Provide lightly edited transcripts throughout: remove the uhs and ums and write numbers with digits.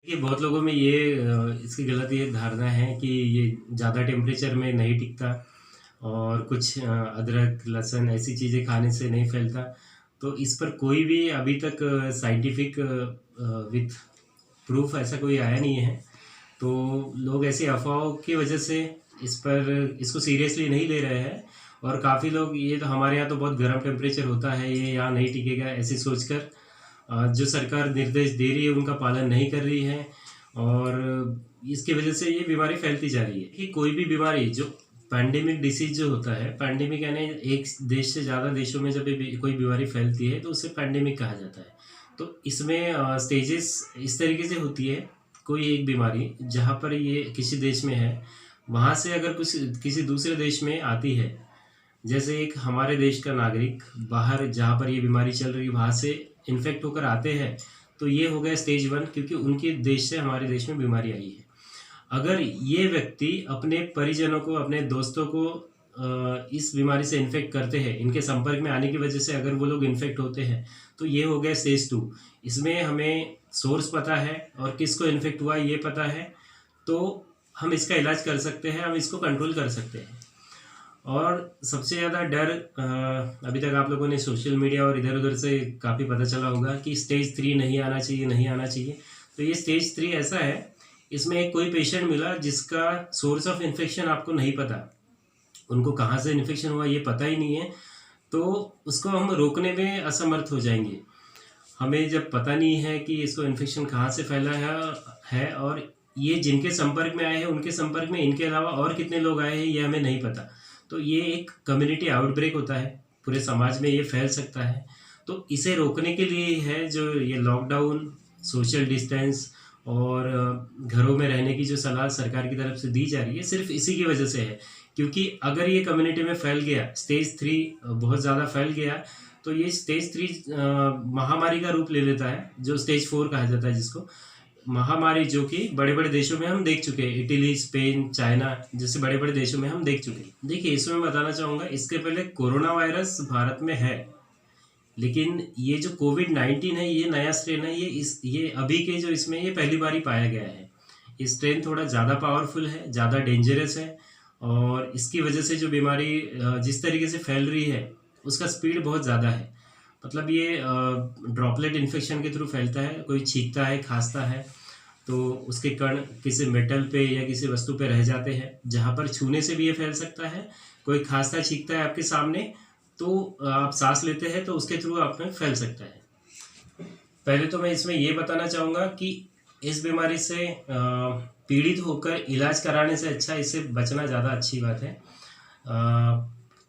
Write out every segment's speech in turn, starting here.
देखिए, बहुत लोगों में ये इसकी गलत ये धारणा है कि ये ज़्यादा टेम्परेचर में नहीं टिकता और कुछ अदरक, लहसुन ऐसी चीज़ें खाने से नहीं फैलता। तो इस पर कोई भी अभी तक साइंटिफिक विथ प्रूफ ऐसा कोई आया नहीं है। तो लोग ऐसी अफ़वाहों की वजह से इसको सीरियसली नहीं ले रहे हैं और काफ़ी लोग ये तो हमारे यहाँ तो बहुत गर्म टेम्परेचर होता है, ये यहाँ नहीं टिकेगा ऐसी सोचकर जो सरकार निर्देश दे रही है उनका पालन नहीं कर रही है और इसकी वजह से ये बीमारी फैलती जा रही है कि कोई भी बीमारी जो पैंडेमिक डिसीज जो होता है, पैंडेमिक यानी एक देश से ज़्यादा देशों में जब कोई बीमारी फैलती है तो उसे पैंडेमिक कहा जाता है। तो इसमें स्टेजेस इस तरीके से होती है। कोई एक बीमारी जहाँ पर ये किसी देश में है, वहाँ से अगर कुछ किसी दूसरे देश में आती है, जैसे एक हमारे देश का नागरिक बाहर जहाँ पर ये बीमारी चल रही है वहाँ से इन्फेक्ट होकर आते हैं, तो ये हो गया स्टेज 1 क्योंकि उनके देश से हमारे देश में बीमारी आई है। अगर ये व्यक्ति अपने परिजनों को, अपने दोस्तों को इस बीमारी से इन्फेक्ट करते हैं, इनके संपर्क में आने की वजह से अगर वो लोग इन्फेक्ट होते हैं, तो ये हो गया स्टेज 2। इसमें हमें सोर्स पता है और किसको इन्फेक्ट हुआ ये पता है, तो हम इसका इलाज कर सकते हैं, हम इसको कंट्रोल कर सकते हैं। और सबसे ज़्यादा डर अभी तक आप लोगों ने सोशल मीडिया और इधर-उधर से काफ़ी पता चला होगा कि स्टेज 3 नहीं आना चाहिए, नहीं आना चाहिए। तो ये स्टेज 3 ऐसा है, इसमें एक कोई पेशेंट मिला जिसका सोर्स ऑफ इन्फेक्शन आपको नहीं पता। उनको कहाँ से इन्फेक्शन हुआ ये पता ही नहीं है, तो उसको हम रोकने में असमर्थ हो जाएँगे। हमें जब पता नहीं है कि इसको इन्फेक्शन कहाँ से फैला है और ये जिनके संपर्क में आए हैं, उनके संपर्क में इनके अलावा और कितने लोग आए हैं, ये हमें नहीं पता। तो ये एक कम्युनिटी आउटब्रेक होता है, पूरे समाज में ये फैल सकता है। तो इसे रोकने के लिए ही है जो ये लॉकडाउन, सोशल डिस्टेंस और घरों में रहने की जो सलाह सरकार की तरफ से दी जा रही है, सिर्फ इसी की वजह से है। क्योंकि अगर ये कम्युनिटी में फैल गया, स्टेज 3 बहुत ज़्यादा फैल गया, तो ये स्टेज 3 महामारी का रूप ले लेता है, जो स्टेज 4 कहा जाता है जिसको। महामारी जो कि बड़े-बड़े देशों में हम देख चुके हैं, इटली, स्पेन, चाइना जैसे बड़े-बड़े देशों में हम देख चुके हैं। देखिए, इसमें मैं बताना चाहूँगा, इसके पहले कोरोना वायरस भारत में है, लेकिन ये जो कोविड-19 है, ये नया स्ट्रेन है, ये अभी के जो इसमें ये पहली बार ही पाया गया है। ये स्ट्रेन थोड़ा ज़्यादा पावरफुल है, ज़्यादा डेंजरस है और इसकी वजह से जो बीमारी जिस तरीके से फैल रही है, उसका स्पीड बहुत ज़्यादा है। मतलब ये ड्रॉपलेट इन्फेक्शन के थ्रू फैलता है। कोई छींकता है, खाँसता है, तो उसके कण किसी मेटल पे या किसी वस्तु पे रह जाते हैं, जहाँ पर छूने से भी ये फैल सकता है। कोई खाँसता छींकता है आपके सामने, तो आप सांस लेते हैं तो उसके थ्रू आप में फैल सकता है। पहले तो मैं इसमें ये बताना चाहूँगा कि इस बीमारी से पीड़ित होकर इलाज कराने से अच्छा इससे बचना ज़्यादा अच्छी बात है।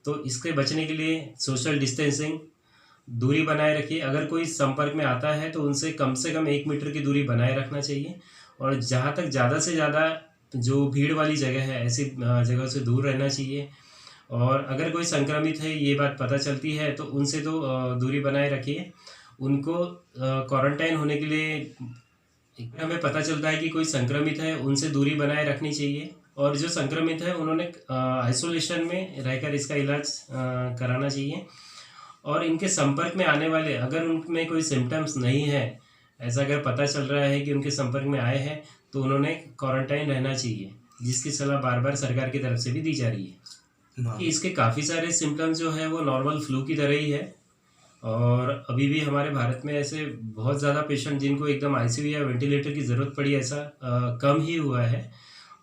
तो इसके बचने के लिए सोशल डिस्टेंसिंग, दूरी बनाए रखिए। अगर कोई संपर्क में आता है तो उनसे कम से कम 1 मीटर की दूरी बनाए रखना चाहिए और जहाँ तक ज़्यादा से ज़्यादा जो भीड़ वाली जगह है, ऐसी जगह से दूर रहना चाहिए। और अगर कोई संक्रमित है, ये बात पता चलती है, तो उनसे तो दूरी बनाए रखिए। उनको क्वारंटाइन होने के लिए हमें पता चलता है कि कोई संक्रमित है, उनसे दूरी बनाए रखनी चाहिए और जो संक्रमित है उन्होंने आइसोलेशन में रहकर इसका इलाज कराना चाहिए। और इनके संपर्क में आने वाले, अगर उनमें कोई सिम्टम्स नहीं है, ऐसा अगर पता चल रहा है कि उनके संपर्क में आए हैं, तो उन्होंने क्वारंटाइन रहना चाहिए, जिसकी सलाह बार-बार सरकार की तरफ से भी दी जा रही है। कि इसके काफ़ी सारे सिम्टम्स जो हैं वो नॉर्मल फ्लू की तरह ही है और अभी भी हमारे भारत में ऐसे बहुत ज़्यादा पेशेंट जिनको एकदम आईसीयू या वेंटिलेटर की ज़रूरत पड़ी, ऐसा कम ही हुआ है।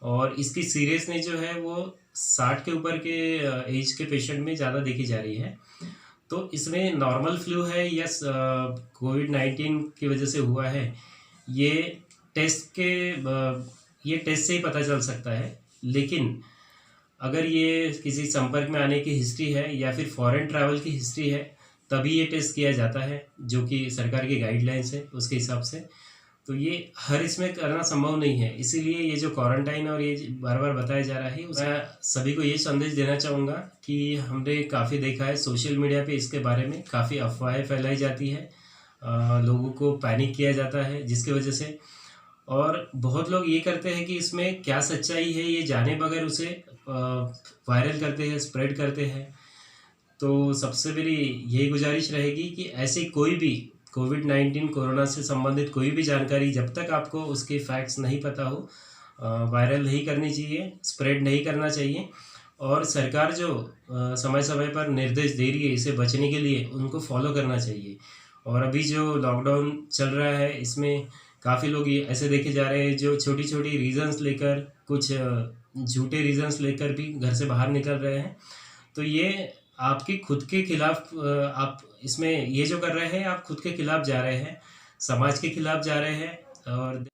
और इसकी सीरियसनेस जो है वो 60 के ऊपर के एज के पेशेंट में ज़्यादा देखी जा रही है। तो इसमें नॉर्मल फ्लू है या कोविड-19 की वजह से हुआ है, ये ये टेस्ट से ही पता चल सकता है। लेकिन अगर ये किसी संपर्क में आने की हिस्ट्री है या फिर फॉरेन ट्रैवल की हिस्ट्री है, तभी ये टेस्ट किया जाता है, जो कि सरकार की गाइडलाइंस है उसके हिसाब से। तो ये हर इसमें करना संभव नहीं है, इसीलिए ये जो क्वारंटाइन और ये बार-बार बताया जा रहा है, मैं सभी को ये संदेश देना चाहूँगा कि हमने काफ़ी देखा है सोशल मीडिया पे इसके बारे में काफ़ी अफ़वाहें फैलाई जाती है, लोगों को पैनिक किया जाता है जिसकी वजह से, और बहुत लोग ये करते हैं कि इसमें क्या सच्चाई है ये जाने बगैर उसे वायरल करते हैं, स्प्रेड करते हैं। तो सबसे मेरी यही गुजारिश रहेगी कि ऐसी कोई भी कोविड-19 कोरोना से संबंधित कोई भी जानकारी जब तक आपको उसके फैक्ट्स नहीं पता हो वायरल नहीं करनी चाहिए, स्प्रेड नहीं करना चाहिए। और सरकार जो समय-समय पर निर्देश दे रही है इसे बचने के लिए, उनको फॉलो करना चाहिए। और अभी जो लॉकडाउन चल रहा है इसमें काफ़ी लोग ये ऐसे देखे जा रहे हैं जो छोटी-छोटी रीज़न्स लेकर कुछ झूठे रीज़न्स लेकर भी घर से बाहर निकल रहे हैं। तो ये आपके खुद के खिलाफ आप इसमें ये जो कर रहे हैं आप खुद के खिलाफ जा रहे हैं, समाज के खिलाफ जा रहे हैं और